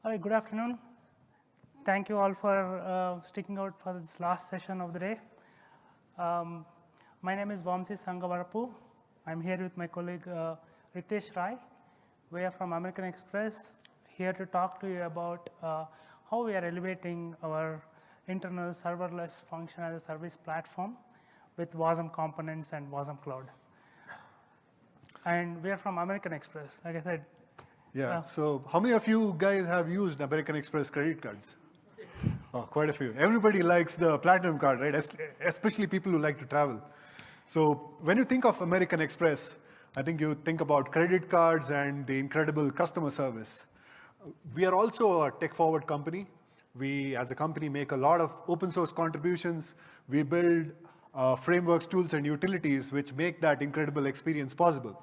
Hi, good afternoon. Thank you all for sticking out for this last session of the day. My name is Sangavarapu. I'm here with my colleague Ritesh Rai. We are from American Express, here to talk to you about how we are elevating our internal serverless function as a service platform with Wasm Components and Wasm Cloud. And we are from American Express, like I said. Yeah, so how many of you guys have used American Express credit cards? Oh, quite a few. Everybody likes the platinum card, right? Especially people who like to travel. So when you think of American Express, I think you think about credit cards and the incredible customer service. We are also a tech-forward company. We, as a company, make a lot of open source contributions. We build frameworks, tools, and utilities which make that incredible experience possible.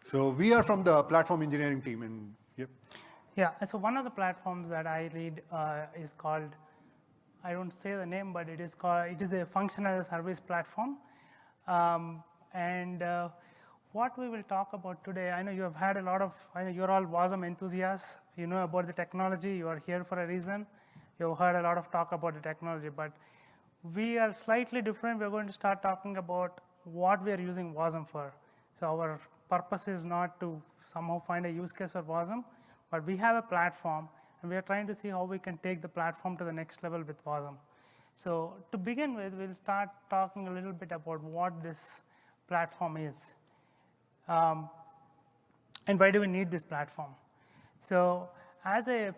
So we are from the platform engineering team, and yep. Yeah, so one of the platforms that I lead is called, I don't say the name, but it is a function as a service platform. What we will talk about today, I know you have had I know you're all Wasm enthusiasts, you know about the technology, you are here for a reason. You've heard a lot of talk about the technology, but we are slightly different. We're going to start talking about what we are using Wasm for. So our purpose is not to somehow find a use case for Wasm, but we have a platform, and we are trying to see how we can take the platform to the next level with Wasm. So to begin with, we'll start talking a little bit about what this platform is. And why do we need this platform? So as an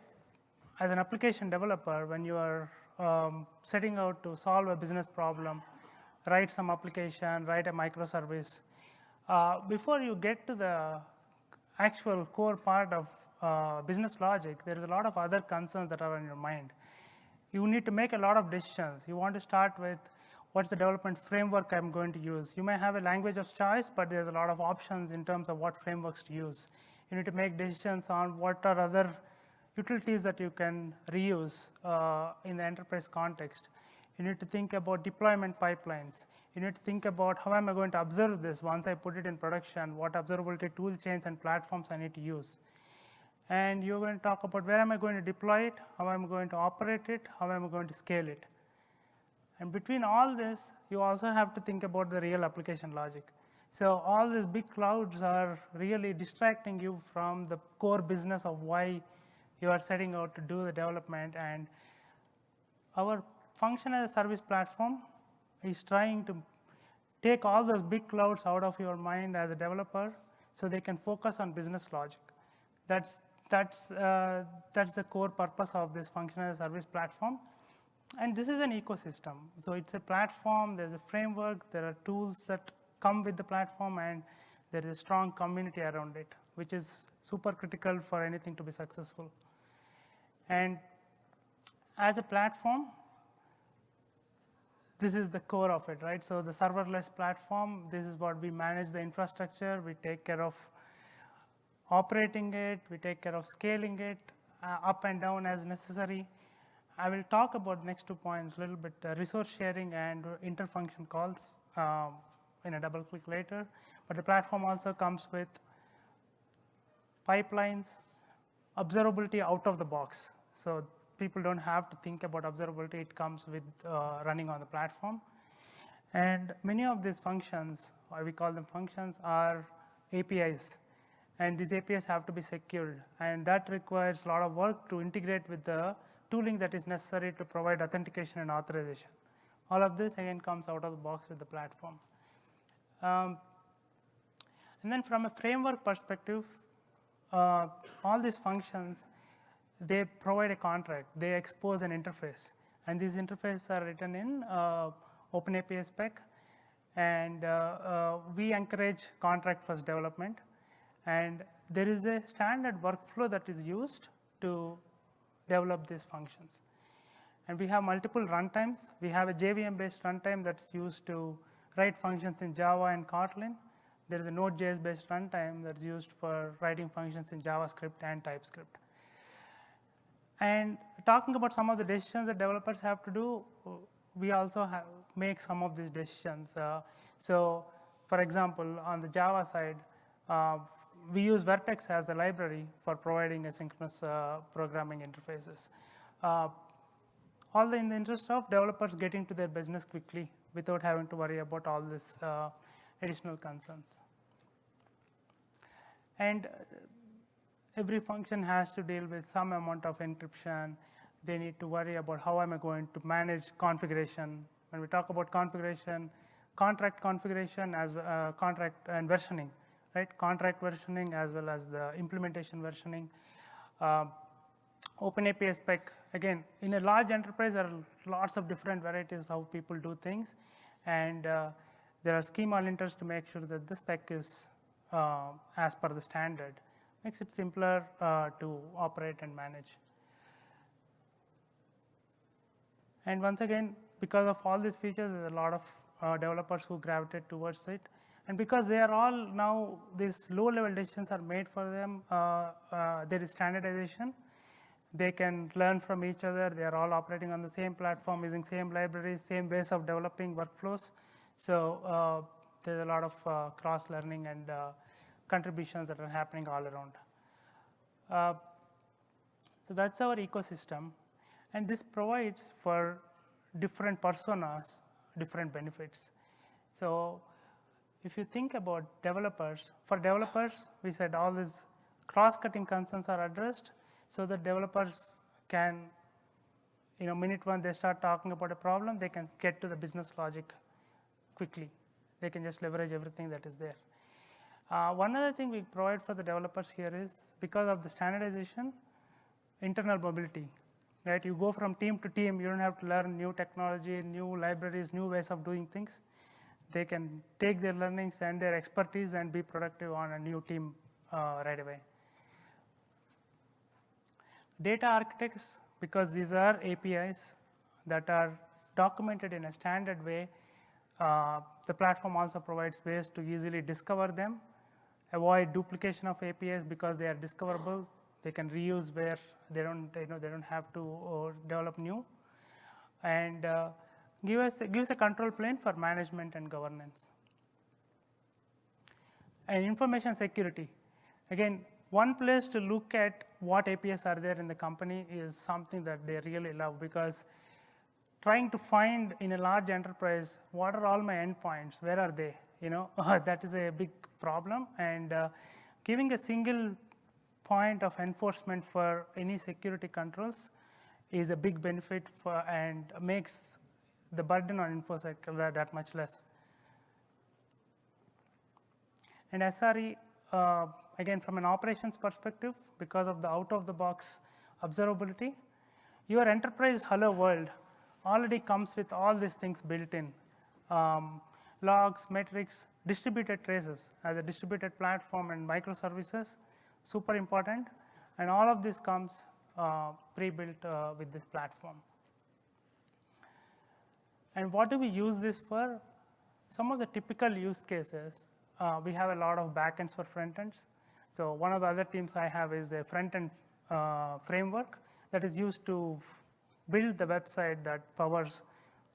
application developer, when you are setting out to solve a business problem, write some application, write a microservice, before you get to the actual core part of business logic, there is a lot of other concerns that are on your mind. You need to make a lot of decisions. You want to start with what's the development framework I'm going to use. You may have a language of choice, but there's a lot of options in terms of what frameworks to use. You need to make decisions on what are other utilities that you can reuse in the enterprise context. You need to think about deployment pipelines. You need to think about how am I going to observe this once I put it in production, what observability tool chains and platforms I need to use. And you're going to talk about where am I going to deploy it, how am I going to operate it, how am I going to scale it. And between all this, you also have to think about the real application logic. So all these big clouds are really distracting you from the core business of why you are setting out to do the development. And our function as a service platform is trying to take all those big clouds out of your mind as a developer so they can focus on business logic. That's the core purpose of this function as a service platform. And this is an ecosystem. So it's a platform, there's a framework, there are tools that come with the platform, and there is a strong community around it, which is super critical for anything to be successful. And as a platform, this is the core of it, right? So the serverless platform, this is what we manage the infrastructure. We take care of operating it. We take care of scaling it up and down as necessary. I will talk about next 2 points a little bit, resource sharing and interfunction calls in a double click later. But the platform also comes with pipelines, observability out of the box. So people don't have to think about observability. It comes with running on the platform. And many of these functions, or we call them functions, are APIs. And these APIs have to be secured. And that requires a lot of work to integrate with the tooling that is necessary to provide authentication and authorization. All of this, again, comes out of the box with the platform. And then from a framework perspective, all these functions, they provide a contract. They expose an interface. And these interfaces are written in OpenAPI spec. And we encourage contract-first development. And there is a standard workflow that is used to develop these functions. And we have multiple runtimes. We have a JVM-based runtime that's used to write functions in Java and Kotlin. There is a Node.js-based runtime that's used for writing functions in JavaScript and TypeScript. And talking about some of the decisions that developers have to do, we also make some of these decisions. So for example, on the Java side, we use Vertex as a library for providing asynchronous programming interfaces. All in the interest of developers getting to their business quickly without having to worry about all this additional concerns. And every function has to deal with some amount of encryption. They need to worry about how am I going to manage configuration. When we talk about configuration, contract configuration as contract and versioning, right? Contract versioning as well as the implementation versioning. OpenAPI spec, again, in a large enterprise, there are lots of different varieties how people do things. And there are schema linters to make sure that the spec is as per the standard. Makes it simpler to operate and manage. And once again, because of all these features, there's a lot of developers who gravitate towards it. And because they are all now, these low-level decisions are made for them, there is standardization. They can learn from each other. They are all operating on the same platform, using same libraries, same ways of developing workflows. So there's a lot of cross-learning and contributions that are happening all around. So that's our ecosystem. And this provides for different personas, different benefits. So if you think about developers, for developers, we said all these cross-cutting concerns are addressed so that developers can, minute one they start talking about a problem, they can get to the business logic quickly. They can just leverage everything that is there. One other thing we provide for the developers here is, because of the standardization, internal mobility. Right? You go from team to team, you don't have to learn new technology, new libraries, new ways of doing things. They can take their learnings and their expertise and be productive on a new team right away. Data architects, because these are APIs that are documented in a standard way, the platform also provides ways to easily discover them, avoid duplication of APIs because they are discoverable. They can reuse where they don't have to develop new, and gives a control plane for management and governance. And information security. Again, one place to look at what APIs are there in the company is something that they really love, because trying to find in a large enterprise, what are all my endpoints, where are they? That is a big problem, and giving a single point of enforcement for any security controls is a big benefit and makes the burden on InfoSec that much less. And SRE, again, from an operations perspective, because of the out-of-the-box observability, your enterprise hello world already comes with all these things built in. Logs, metrics, distributed traces as a distributed platform and microservices, super important, and all of this comes pre-built with this platform. And what do we use this for? Some of the typical use cases, we have a lot of backends for frontends. So one of the other teams I have is a frontend framework that is used to build the website that powers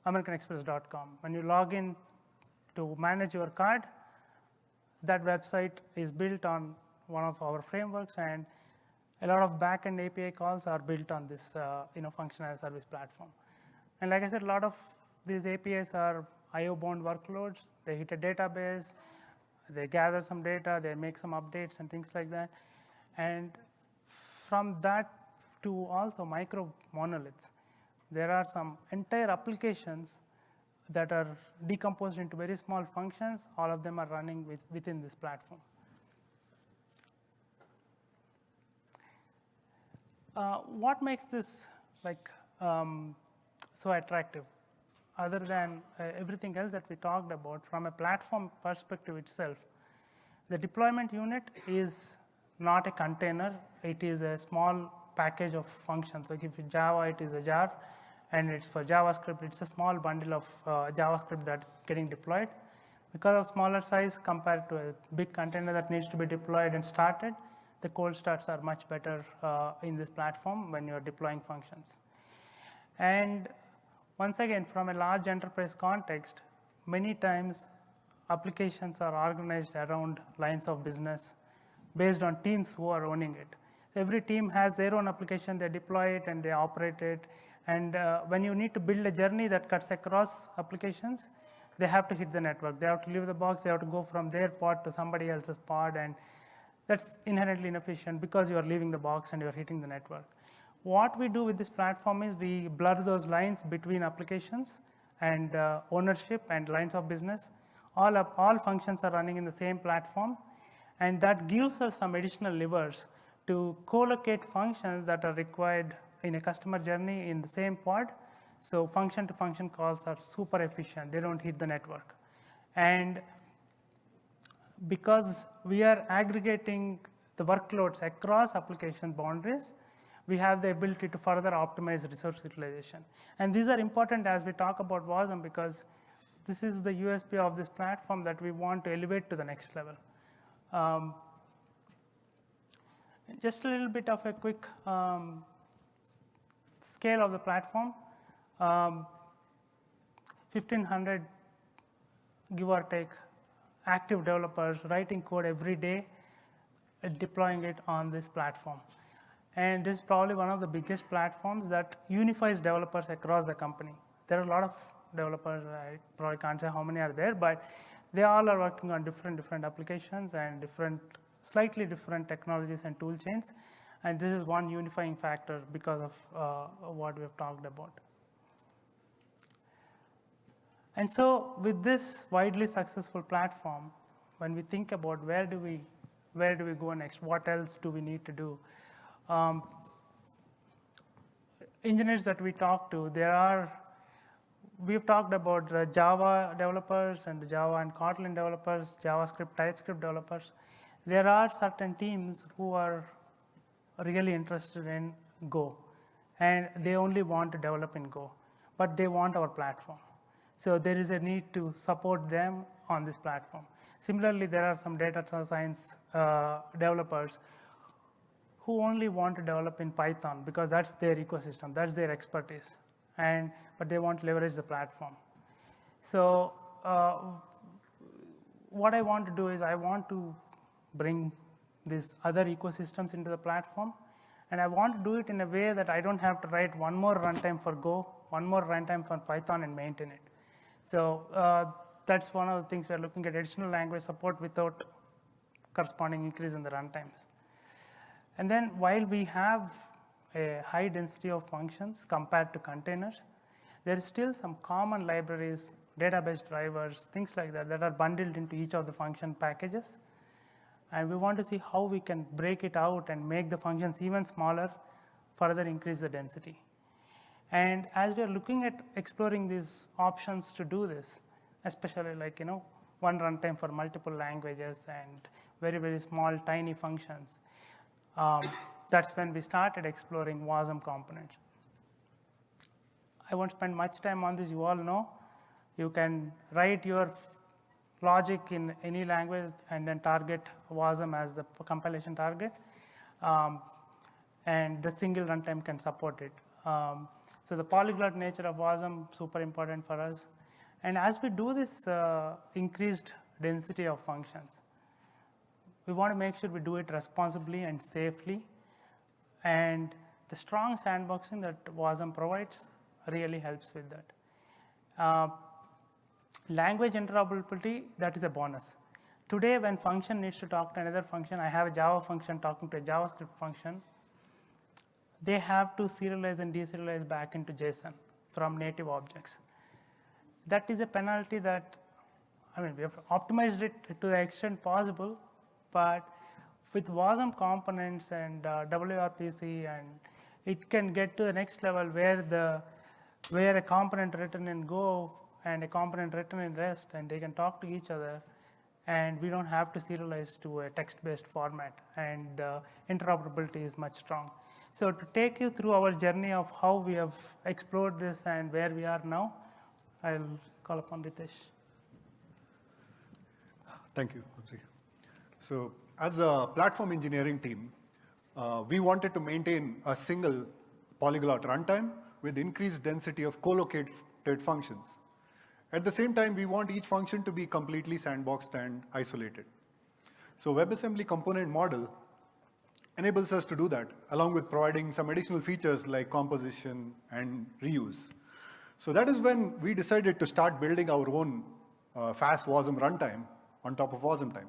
AmericanExpress.com. When you log in to manage your card, that website is built on one of our frameworks, and a lot of backend API calls are built on this function as a service platform. And like I said, a lot of these APIs are IO-bound workloads. They hit a database, they gather some data, they make some updates and things like that. And from that to also micro monoliths, there are some entire applications that are decomposed into very small functions. All of them are running within this platform. What makes this so attractive? Other than everything else that we talked about, from a platform perspective itself, the deployment unit is not a container. It is a small package of functions. Like if it's Java, it is a jar, and it's for JavaScript, it's a small bundle of JavaScript that's getting deployed. Because of smaller size compared to a big container that needs to be deployed and started, the cold starts are much better in this platform when you're deploying functions. And once again, from a large enterprise context, many times applications are organized around lines of business, based on teams who are owning it. So every team has their own application, they deploy it and they operate it. And when you need to build a journey that cuts across applications, they have to hit the network. They have to leave the box, they have to go from their pod to somebody else's pod, and that's inherently inefficient because you are leaving the box and you are hitting the network. What we do with this platform is we blur those lines between applications and ownership and lines of business. All functions are running in the same platform, and that gives us some additional levers to co-locate functions that are required in a customer journey in the same pod. So function-to-function calls are super efficient. They don't hit the network. And because we are aggregating the workloads across application boundaries, we have the ability to further optimize resource utilization. And these are important as we talk about Wasm, because this is the USP of this platform that we want to elevate to the next level. Just a little bit of a quick scale of the platform. 1,500, give or take, active developers writing code every day and deploying it on this platform. And this is probably one of the biggest platforms that unifies developers across the company. There are a lot of developers, I probably can't say how many are there, but they all are working on different applications and slightly different technologies and tool chains. And this is one unifying factor because of what we have talked about. And so with this widely successful platform, when we think about where do we go next, what else do we need to do? Engineers that we talk to, we've talked about the Java developers and the Java and Kotlin developers, JavaScript, TypeScript developers. There are certain teams who are really interested in Go, and they only want to develop in Go, but they want our platform. So there is a need to support them on this platform. Similarly, there are some data science developers who only want to develop in Python because that's their ecosystem, that's their expertise, but they want to leverage the platform. So what I want to do is I want to bring these other ecosystems into the platform, and I want to do it in a way that I don't have to write one more runtime for Go, one more runtime for Python and maintain it. So that's one of the things we're looking at, additional language support without corresponding increase in the runtimes. And then while we have a high density of functions compared to containers, there is still some common libraries, database drivers, things like that are bundled into each of the function packages. And we want to see how we can break it out and make the functions even smaller, further increase the density. And as we are looking at exploring these options to do this, especially like, one runtime for multiple languages and very small, tiny functions, that's when we started exploring Wasm Components. I won't spend much time on this, you all know. You can write your logic in any language and then target Wasm as the compilation target. And the single runtime can support it. So the polyglot nature of Wasm, super important for us. And as we do this increased density of functions, we want to make sure we do it responsibly and safely. And the strong sandboxing that Wasm provides really helps with that. Language interoperability, that is a bonus. Today, when function needs to talk to another function, I have a Java function talking to a JavaScript function, they have to serialize and deserialize back into JSON from native objects. That is a penalty that, we have optimized it to the extent possible, but with Wasm components and WRPC, and it can get to the next level where a component written in Go and a component written in REST, and they can talk to each other, and we don't have to serialize to a text-based format, and the interoperability is much strong. So to take you through our journey of how we have explored this and where we are now, I'll call upon Ritesh. Thank you, Vamsi. So as a platform engineering team, we wanted to maintain a single polyglot runtime with increased density of co-located functions. At the same time, we want each function to be completely sandboxed and isolated. So WebAssembly component model enables us to do that, along with providing some additional features like composition and reuse. So that is when we decided to start building our own FaaS Wasm runtime on top of Wasm time.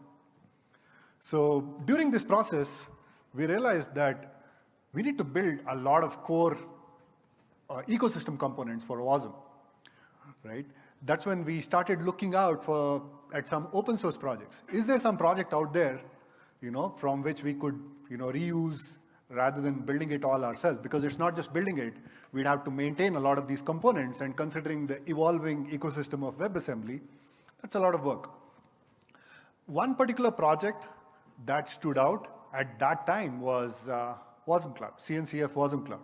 So during this process, we realized that we need to build a lot of core ecosystem components for Wasm, right? That's when we started looking out at some open source projects. Is there some project out there, from which we could, reuse rather than building it all ourselves? Because it's not just building it, we'd have to maintain a lot of these components, and considering the evolving ecosystem of WebAssembly, that's a lot of work. One particular project that stood out at that time was Wasm Cloud, CNCF Wasm Cloud.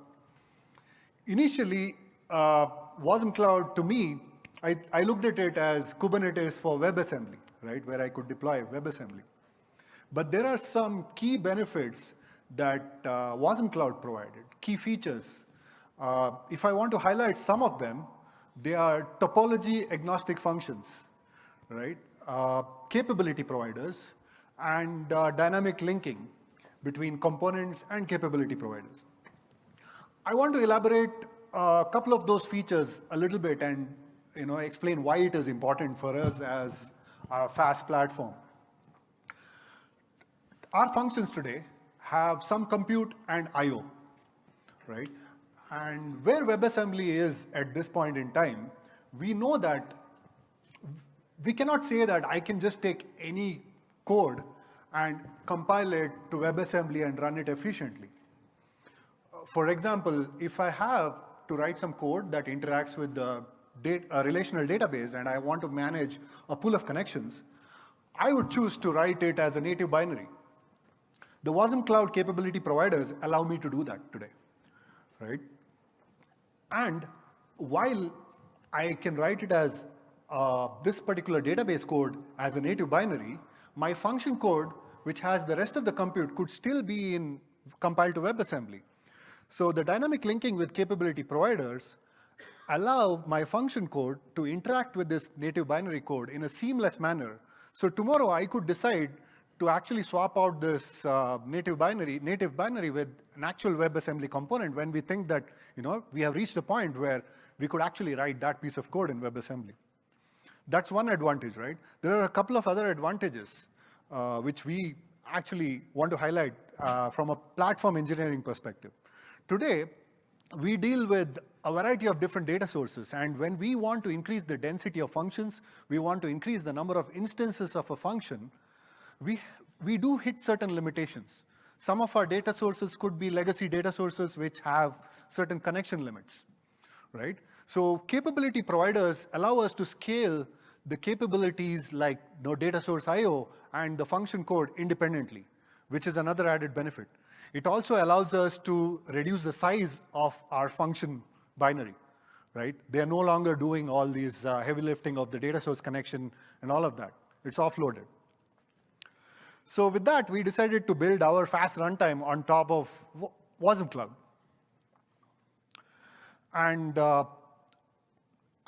Initially, Wasm Cloud, to me, I looked at it as Kubernetes for WebAssembly, right, where I could deploy WebAssembly. But there are some key benefits that Wasm Cloud provided, key features. If I want to highlight some of them, they are topology agnostic functions, right? Capability providers, and dynamic linking between components and capability providers. I want to elaborate a couple of those features a little bit and explain why it is important for us as a FaaS platform. Our functions today have some compute and I/O, right? And where WebAssembly is at this point in time, we know that we cannot say that I can just take any code and compile it to WebAssembly and run it efficiently. For example, if I have to write some code that interacts with the relational database and I want to manage a pool of connections, I would choose to write it as a native binary. The Wasm Cloud capability providers allow me to do that today, right? And while I can write it as this particular database code as a native binary, my function code, which has the rest of the compute, could still be compiled to WebAssembly. So the dynamic linking with capability providers allow my function code to interact with this native binary code in a seamless manner. So tomorrow I could decide to actually swap out this native binary with an actual WebAssembly component when we think that we have reached a point where we could actually write that piece of code in WebAssembly. That's one advantage, right? There are a couple of other advantages which we actually want to highlight from a platform engineering perspective. Today, we deal with a variety of different data sources, and when we want to increase the density of functions, we want to increase the number of instances of a function, we do hit certain limitations. Some of our data sources could be legacy data sources which have certain connection limits, right? So capability providers allow us to scale the capabilities like data source I/O and the function code independently, which is another added benefit. It also allows us to reduce the size of our function binary, right? They are no longer doing all these heavy lifting of the data source connection and all of that. It's offloaded. So with that, we decided to build our FaaS runtime on top of Wasm Cloud. And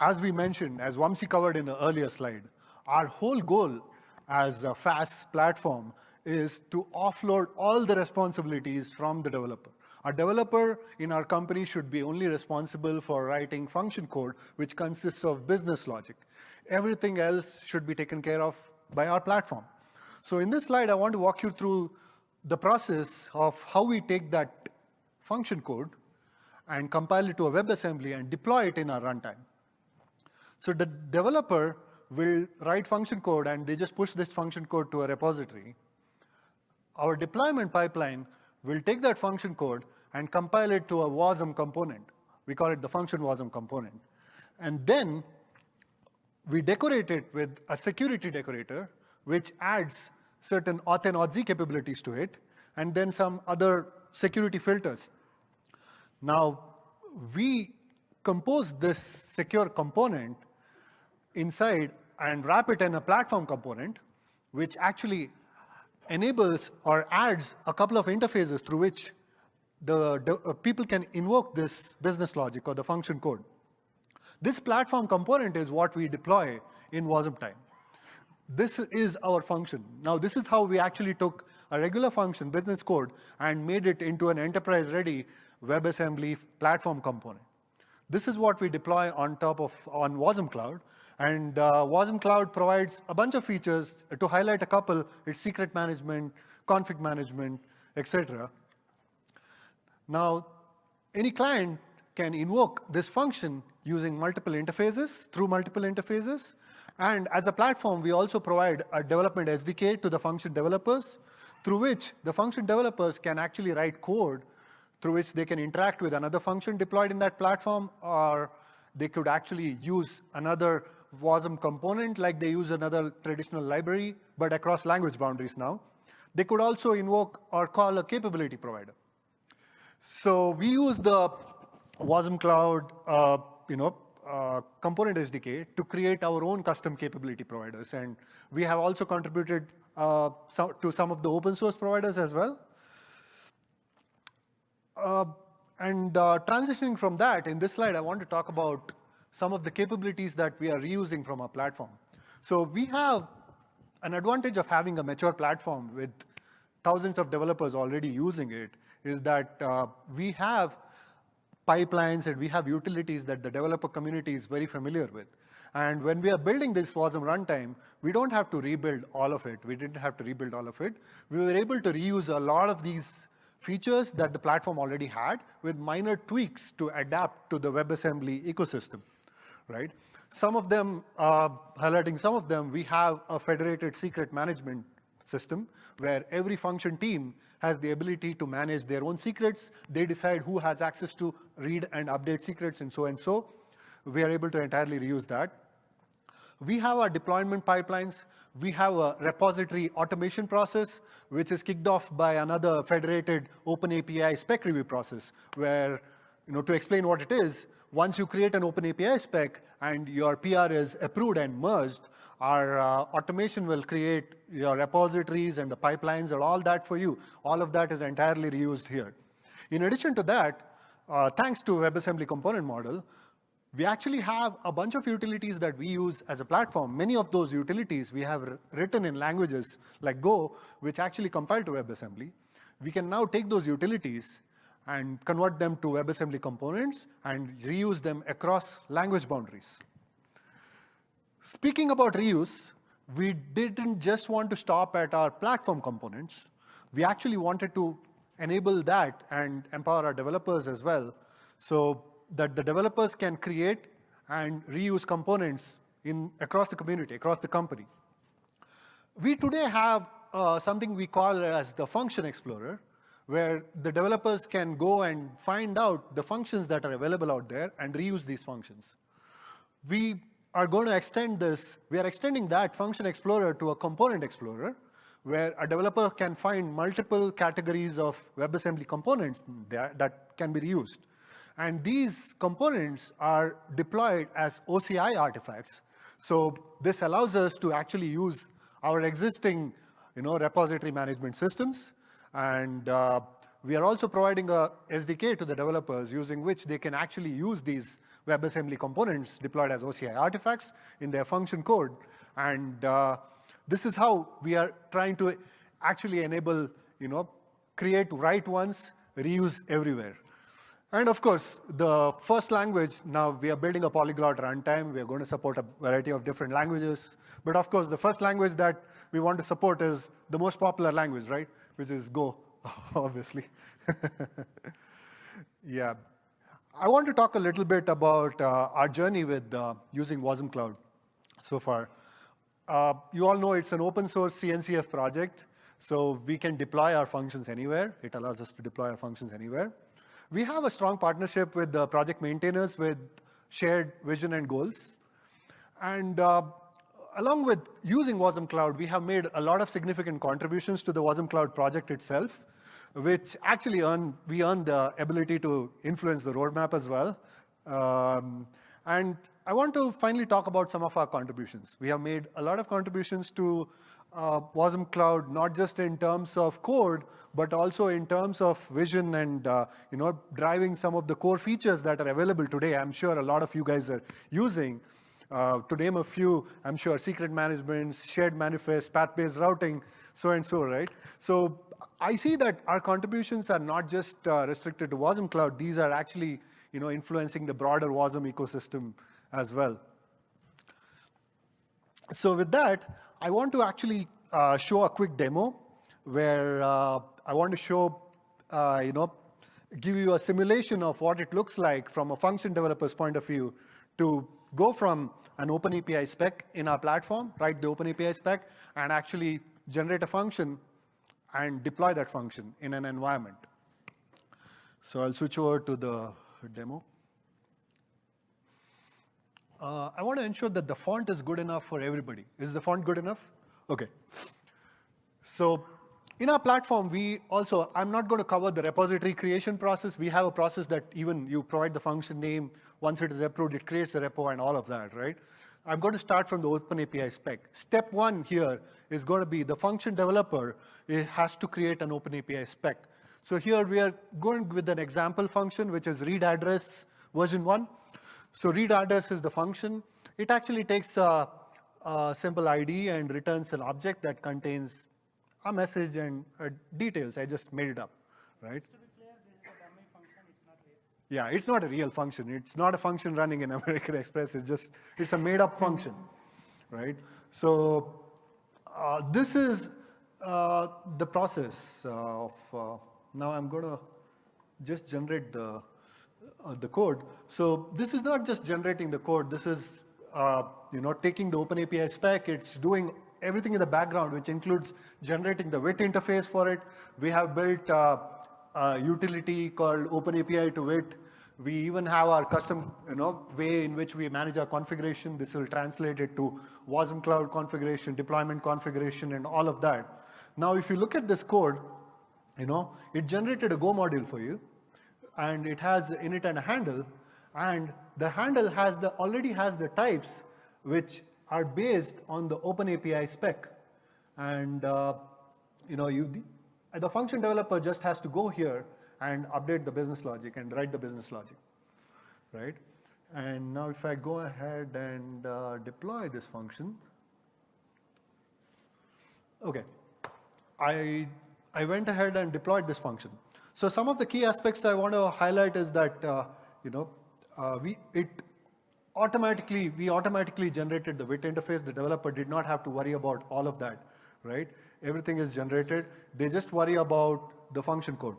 as we mentioned, as Vamsi covered in the earlier slide, our whole goal as a FaaS platform is to offload all the responsibilities from the developer. A developer in our company should be only responsible for writing function code, which consists of business logic. Everything else should be taken care of by our platform. So in this slide, I want to walk you through the process of how we take that function code and compile it to a WebAssembly and deploy it in our runtime. So the developer will write function code, and they just push this function code to a repository. Our deployment pipeline will take that function code and compile it to a Wasm component. We call it the function Wasm component. And then we decorate it with a security decorator, which adds certain auth and auth capabilities to it, and then some other security filters. Now, we compose this secure component inside and wrap it in a platform component, which actually enables or adds a couple of interfaces through which the people can invoke this business logic or the function code. This platform component is what we deploy in Wasm time. this is our function. Now, this is how we actually took a regular function, business code, and made it into an enterprise-ready WebAssembly platform component. This is what we deploy on Wasm Cloud. And Wasm Cloud provides a bunch of features. To highlight a couple, it's secret management, config management, etc. Now, any client can invoke this function using multiple interfaces, through multiple interfaces. And as a platform, we also provide a development SDK to the function developers, through which the function developers can actually write code through which they can interact with another function deployed in that platform, or they could actually use another Wasm component like they use another traditional library, but across language boundaries now. They could also invoke or call a capability provider. So we use the Wasm Cloud component SDK to create our own custom capability providers. And we have also contributed to some of the open source providers as well. Transitioning from that, in this slide, I want to talk about some of the capabilities that we are reusing from our platform. So we have an advantage of having a mature platform with thousands of developers already using it, is that we have pipelines and we have utilities that the developer community is very familiar with. And when we are building this Wasm Runtime, we don't have to rebuild all of it. We didn't have to rebuild all of it. We were able to reuse a lot of these features that the platform already had with minor tweaks to adapt to the WebAssembly ecosystem, right? Some of them, highlighting some of them, we have a federated secret management system where every function team has the ability to manage their own secrets. They decide who has access to read and update secrets and so and so. We are able to entirely reuse that. We have our deployment pipelines. We have a repository automation process, which is kicked off by another federated Open API spec review process, where, to explain what it is, once you create an Open API spec and your PR is approved and merged, our automation will create your repositories and the pipelines and all that for you. All of that is entirely reused here. In addition to that, thanks to WebAssembly component model, we actually have a bunch of utilities that we use as a platform. Many of those utilities we have written in languages like Go, which actually compile to WebAssembly. We can now take those utilities and convert them to WebAssembly components and reuse them across language boundaries. Speaking about reuse, we didn't just want to stop at our platform components. We actually wanted to enable that and empower our developers as well, so that the developers can create and reuse components across the community, across the company. We today have something we call as the Function Explorer, where the developers can go and find out the functions that are available out there and reuse these functions. We are going to extend this. We are extending that Function Explorer to a Component Explorer, where a developer can find multiple categories of WebAssembly components that can be reused. And these components are deployed as OCI artifacts. So this allows us to actually use our existing repository management systems. And we are also providing a SDK to the developers using which they can actually use these WebAssembly components deployed as OCI artifacts in their function code. And this is how we are trying to actually enable, create, write once, reuse everywhere. And of course, the first language, now we are building a polyglot runtime. We are going to support a variety of different languages. But of course, the first language that we want to support is the most popular language, right? Which is Go, obviously. Yeah. I want to talk a little bit about our journey with using Wasm Cloud so far. You all know it's an open source CNCF project, so we can deploy our functions anywhere. It allows us to deploy our functions anywhere. We have a strong partnership with the project maintainers with shared vision and goals. And along with using Wasm Cloud, we have made a lot of significant contributions to the Wasm Cloud project itself, which actually we earn the ability to influence the roadmap as well. And I want to finally talk about some of our contributions. We have made a lot of contributions to Wasm Cloud, not just in terms of code, but also in terms of vision and driving some of the core features that are available today. I'm sure a lot of you guys are using. To name a few, I'm sure secret management, shared manifest, path-based routing, so and so, right? So I see that our contributions are not just restricted to Wasm Cloud. These are actually, influencing the broader Wasm ecosystem as well. So with that, I want to actually show a quick demo where I want to show, give you a simulation of what it looks like from a function developer's point of view to go from an OpenAPI spec in our platform, write the OpenAPI spec, and actually generate a function and deploy that function in an environment. So I'll switch over to the demo. I want to ensure that the font is good enough for everybody. Is the font good enough? Okay. So in our platform, I'm not going to cover the repository creation process. We have a process that even you provide the function name. Once it is approved, it creates the repo and all of that, right? I'm going to start from the OpenAPI spec. Step one here is going to be the function developer has to create an OpenAPI spec. So here we are going with an example function, which is read address version 1. So read address is the function. It actually takes a simple ID and returns an object that contains a message and details. I just made it up, right? Just to be clear, this is a dummy function, it's not real. Yeah, it's not a real function. It's not a function running in American Express. It's a made-up function, right? So this is the process of, now I'm going to just generate the code. So this is not just generating the code. This is taking the OpenAPI spec. It's doing everything in the background, which includes generating the WIT interface for it. We have built a utility called OpenAPI to WIT. We even have our custom way in which we manage our configuration. This will translate it to Wasm Cloud configuration, deployment configuration, and all of that. Now, if you look at this code, it generated a Go module for you. And it has init and a handle, and the handle already has the types which are based on the OpenAPI spec. And the function developer just has to go here and update the business logic and write the business logic, right? And now if I go ahead and deploy this function, okay, I went ahead and deployed this function. So some of the key aspects I want to highlight is that we automatically generated the WIT interface. The developer did not have to worry about all of that, right? Everything is generated. They just worry about the function code.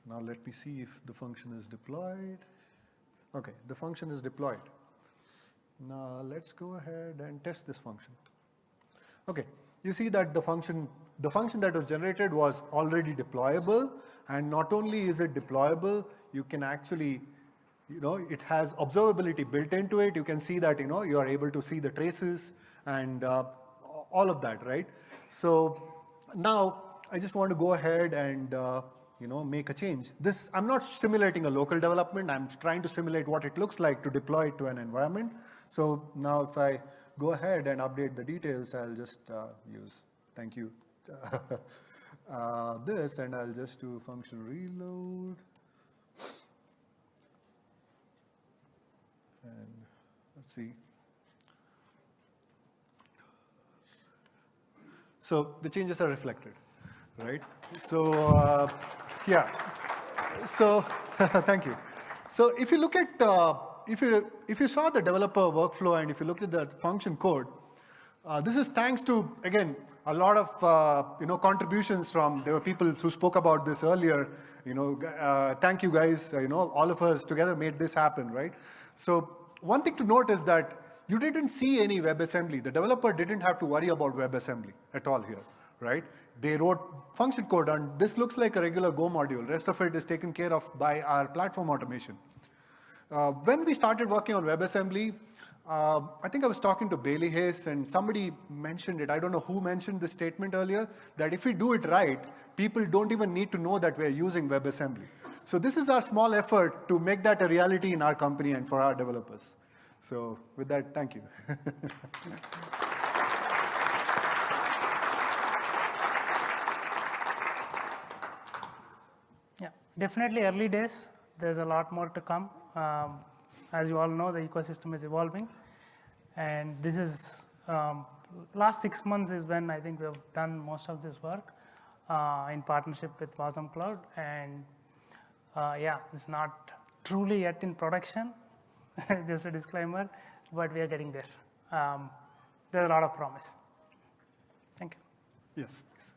Now let me see if the function is deployed. Okay, the function is deployed. Now let's go ahead and test this function. Okay, you see that the function that was generated was already deployable, and not only is it deployable, you can actually, it has observability built into it. You can see that, you are able to see the traces and all of that, right? So now I just want to go ahead and, make a change. I'm not simulating a local development. I'm trying to simulate what it looks like to deploy it to an environment. So now if I go ahead and update the details, I'll just use, thank you, this, and I'll just do function reload. And let's see. So the changes are reflected, right? So yeah. So thank you. So if you look at if you saw the developer workflow and if you look at the function code, this is thanks to, again, a lot of contributions from, there were people who spoke about this earlier. Thank you guys. All of us together made this happen, right? So one thing to note is that you didn't see any WebAssembly. The developer didn't have to worry about WebAssembly at all here, right? They wrote function code, and this looks like a regular Go module. Rest of it is taken care of by our platform automation. When we started working on WebAssembly, I think I was talking to Bailey Hayes, and somebody mentioned it. I don't know who mentioned this statement earlier, that if we do it right, people don't even need to know that we're using WebAssembly. So this is our small effort to make that a reality in our company and for our developers. So with that, thank you. Yeah, definitely early days. There's a lot more to come. As you all know, the ecosystem is evolving. And this is, last 6 months is when I think we have done most of this work in partnership with Wasm Cloud. And yeah, it's not truly yet in production, just a disclaimer, but we are getting there. There's a lot of promise. Thank you. Yes, please.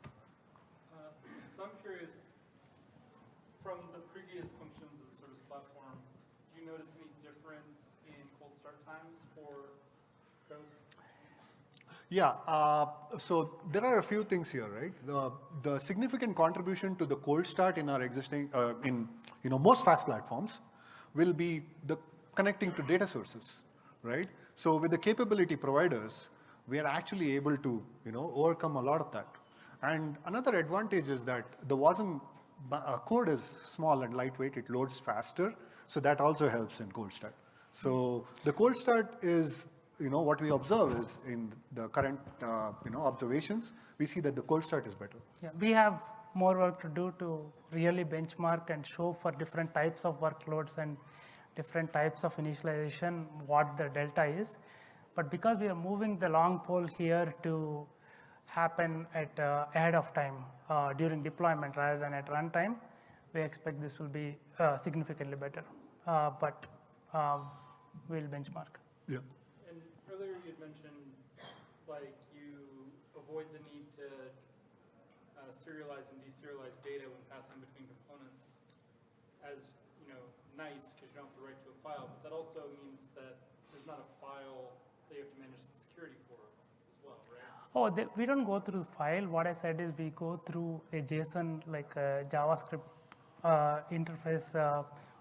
So I'm curious, from the previous functions as a service platform, do you notice any difference in cold start times for code? Yeah, so there are a few things here, right? The significant contribution to the cold start in our existing, in most FaaS platforms, will be the connecting to data sources, right? So with the capability providers, we are actually able to, overcome a lot of that. And another advantage is that the Wasm code is small and lightweight; it loads faster, so that also helps in cold start. So the cold start is, what we observe is in the current, observations, we see that the cold start is better. Yeah, we have more work to do to really benchmark and show for different types of workloads and different types of initialization what the delta is. But because we are moving the long pole here to happen at ahead of time during deployment rather than at runtime, we expect this will be significantly better. But we'll benchmark. Yeah. And earlier you had mentioned, like, you avoid the need to serialize and deserialize data when passing between components as, nice, because you don't have to write to a file, but that also means that there's not a file that you have to manage the security for as well, right? Oh, we don't go through the file. What I said is we go through a JSON, like a JavaScript interface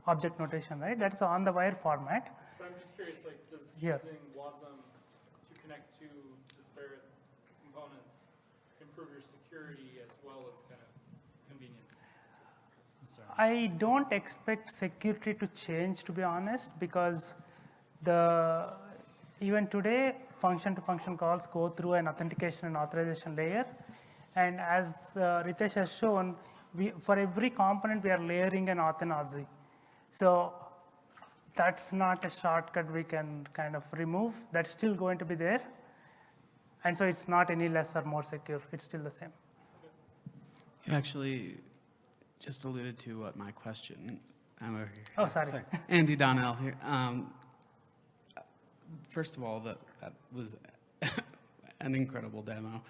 object notation, right? That's on the wire format. So I'm just curious, like, does Yeah. using Wasm to connect to disparate components improve your security as well as kind of convenience? Sorry. I don't expect security to change, to be honest, because even today, function-to-function calls go through an authentication and authorization layer. And as Ritesh has shown, for every component, we are layering an auth and auth. So that's not a shortcut we can kind of remove. That's still going to be there. And so it's not any less or more secure. It's still the same. You actually just alluded to what my question. I'm over here. Oh, sorry. Andy Donnell here. First of all, that was an incredible demo.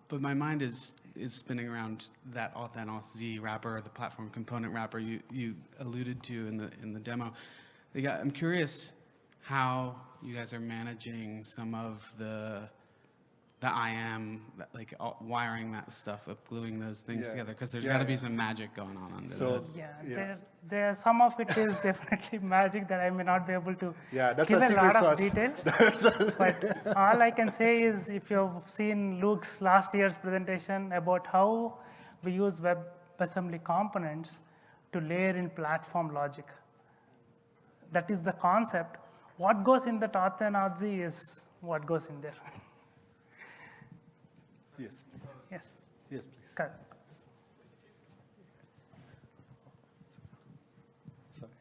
But my mind is spinning around that auth and auth wrapper, the platform component wrapper you alluded to in the demo. I'm curious how you guys are managing some of the IAM, like wiring that stuff up, gluing those things together, because there's got to be some magic going on under that. Yeah, there some of it is definitely magic that I may not be able to That's give a a secret lot of sauce. detail. But all I can say is, if you've seen Luke's last year's presentation about how we use WebAssembly components to layer in platform logic, that is the concept. What goes in the auth and auth is what goes in there. Yes. Yes. Yes, please. Correct. Sorry.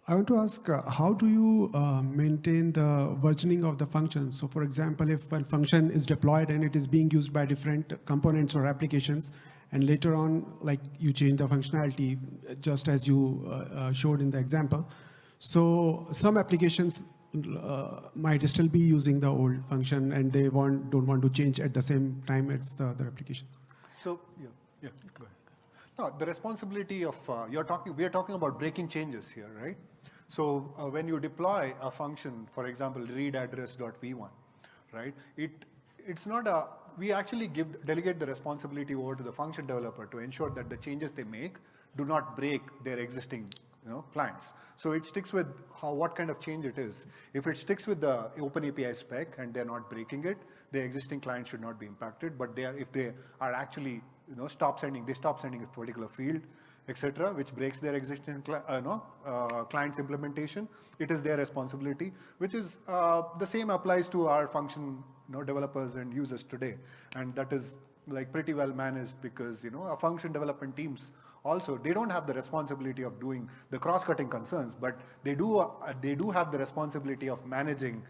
I want to ask, how do you maintain the versioning of the functions? So for example, if one function is deployed and it is being used by different components or applications, and later on, like, you change the functionality, just as you showed in the example. So some applications might still be using the old function and they don't want to change at the same time as the other application. So, go ahead. No, the responsibility of, we are talking about breaking changes here, right? So when you deploy a function, for example, read address.v1, right? It's not we actually delegate the responsibility over to the function developer to ensure that the changes they make do not break their existing clients. So it sticks with what kind of change it is. If it sticks with the OpenAPI spec and they're not breaking it, the existing clients should not be impacted. But if they are actually stop sending a particular field, etc., which breaks their existing client's implementation, it is their responsibility. Which is the same applies to our function developers and users today, and that is like pretty well managed because our function development teams Also, they don't have the responsibility of doing the cross-cutting concerns, but they do have the responsibility of managing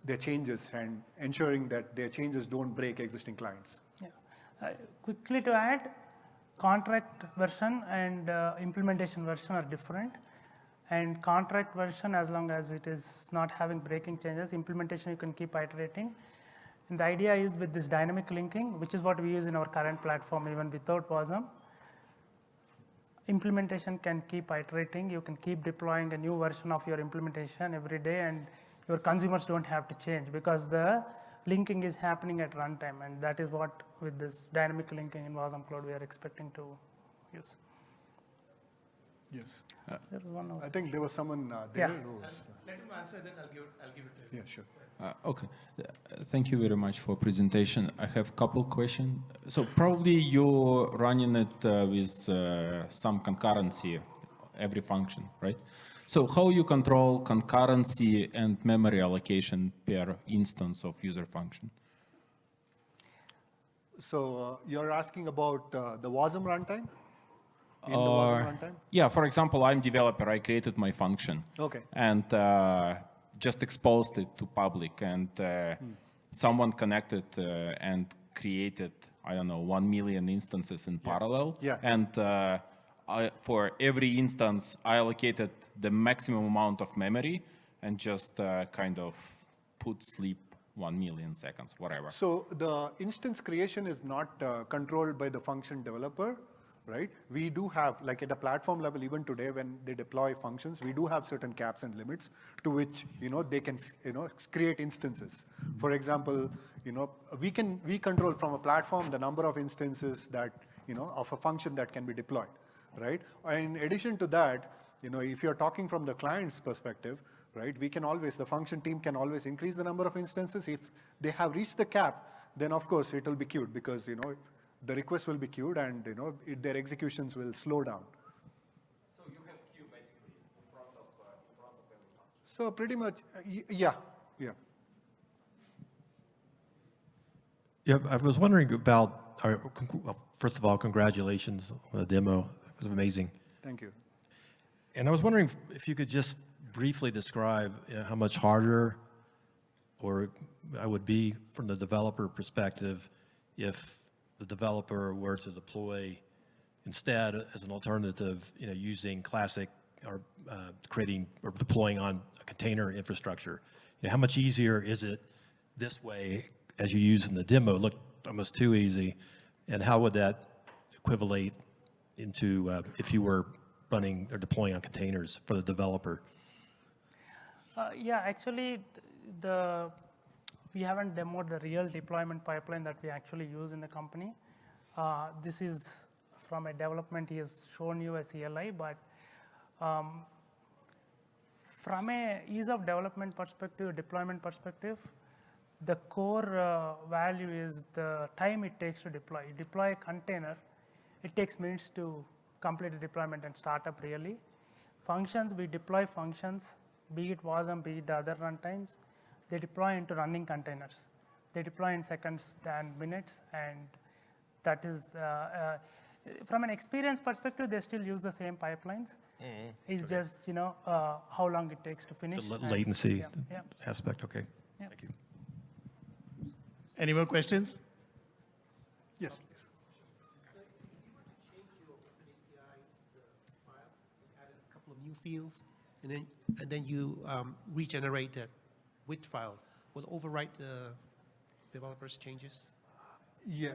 their changes and ensuring that their changes don't break existing clients. Yeah. Quickly to add, contract version and implementation version are different. And contract version, as long as it is not having breaking changes, implementation you can keep iterating. And the idea is with this dynamic linking, which is what we use in our current platform even without Wasm, implementation can keep iterating. You can keep deploying a new version of your implementation every day, and your consumers don't have to change because the linking is happening at runtime. And that is what, with this dynamic linking in Wasm Cloud, we are expecting to use. Yes. There was one I think there was someone there who was. Let him answer, then I'll give it to you. Yeah, sure. Okay. Thank you very much for presentation. I have a couple questions. So probably you're running it with some concurrency, every function, right? So how you control concurrency and memory allocation per instance of user function? So you're asking about the Wasm runtime? In the Wasm runtime? Yeah, for example, I'm developer, I created my function. Okay. And just exposed it to public, and someone connected and created, I don't know, 1 million instances in parallel. Yeah. And for every instance, I allocated the maximum amount of memory and just kind of put sleep 1 million seconds, whatever. So the instance creation is not controlled by the function developer, right? We do have, like at a platform level, even today when they deploy functions, we do have certain caps and limits to which, they can, create instances. For example, we control from a platform the number of instances that, of a function that can be deployed, right? And in addition to that, if you're talking from the client's perspective, right, we can always, the function team can always increase the number of instances. If they have reached the cap, then of course it will be queued because, the request will be queued and, their executions will slow down. So you have queue basically in front of every function. So pretty much, yeah. Yeah, I was wondering about, well, first of all, congratulations on the demo. It was amazing. Thank you. And I was wondering if you could just briefly describe how much harder or I would be from the developer perspective if the developer were to deploy instead as an alternative, using classic or creating or deploying on a container infrastructure. How much easier is it this way as you use in the demo? It looked almost too easy. And how would that equivalate into if you were running or deploying on containers for the developer? Yeah, actually, we haven't demoed the real deployment pipeline that we actually use in the company. This is from a development, he has shown you a CLI, but from a ease of development perspective, deployment perspective, the core value is the time it takes to deploy. You deploy a container, it takes minutes to complete the deployment and start up really. Functions, we deploy functions, be it Wasm, be it the other runtimes, they deploy into running containers. They deploy in seconds than minutes, and that is, from an experience perspective, they still use the same pipelines. It's just, how long it takes to finish. The latency Yeah. aspect, okay. Yeah. Thank you. Any more questions? Yes, please. So if you were to change your OpenAPI file, added a couple of new fields, and then you regenerate that with file, will overwrite the developer's changes? Yeah,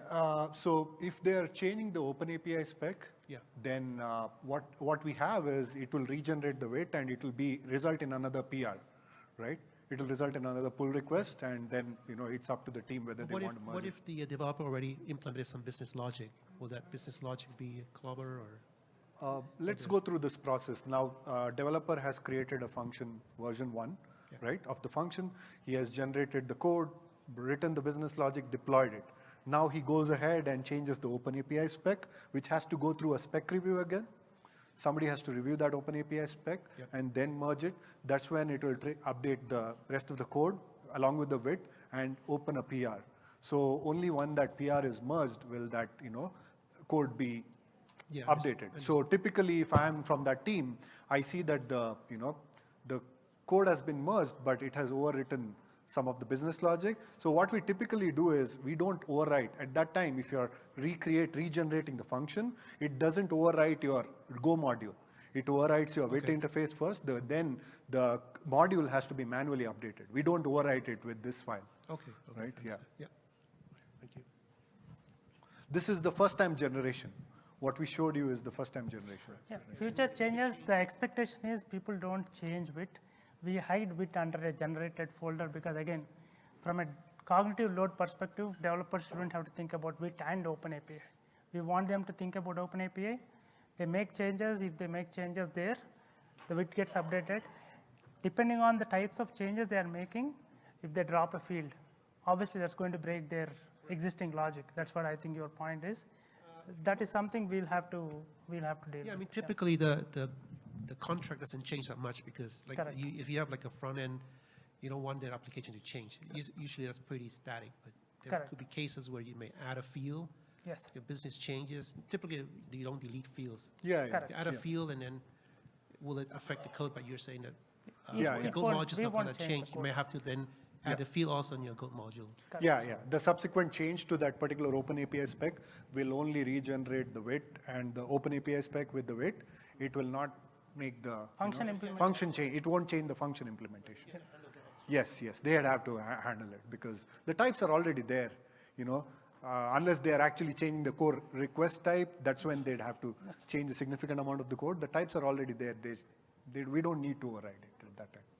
so if they're changing the OpenAPI spec, Yeah. then what we have is it will regenerate the WIT and it will result in another PR, right? It will result in another pull request, and then it's up to the team whether they want to merge What it. if the developer already implemented some business logic? Will that business logic be a clobber or? Let's go through this process. Now, developer has created a function version 1, right, of the function. He has generated the code, written the business logic, deployed it. Now he goes ahead and changes the OpenAPI spec, which has to go through a spec review again. Somebody has to review that OpenAPI spec and then merge it. That's when it will update the rest of the code along with the WIT and open a PR. So only when that PR is merged will that code be Yeah, updated. So typically, if I'm from that team, I see that the code has been merged, but it has overwritten some of the business logic. So what we typically do is we don't overwrite. At that time, if you're regenerating the function, it doesn't overwrite your Go module. It overwrites your WIT interface first, then the module has to be manually updated. We don't overwrite it with this file. Okay. Right? Yeah. Yeah. Thank you. This is the first time generation. What we showed you is the first time generation. Yeah, future changes, the expectation is people don't change WIT. We hide WIT under a generated folder because again, from a cognitive load perspective, developers shouldn't have to think about WIT and OpenAPI. We want them to think about OpenAPI. They make changes. If they make changes there, the WIT gets updated. Depending on the types of changes they are making, if they drop a field, obviously that's going to break their existing logic. That's what I think your point is. That is something we'll have to deal with. Yeah, I mean, typically the contract doesn't change that much because like Correct. if you have like a front end, you don't want that application to change. Usually that's pretty static, but there Correct. could be cases where you may add a field. Yes. Your business changes. Typically, you don't delete fields. Yeah, yeah. Correct. You add a field and then will it affect the code? But you're saying that Yeah, the yeah. Go won't- module is we not going won't to change change. the You may code. have to then add a field also in your Go module. Correct. Yeah, yeah. The subsequent change to that particular OpenAPI spec will only regenerate the WIT and the OpenAPI spec with the WIT. It will not make the Function implementation. function change. It won't change the function implementation. Yes, yes. They'd have to handle it because the types are already there. Unless they are actually changing the core request type, that's when they'd have to change a significant amount of the code. The types are already there. We don't need to override it at that time.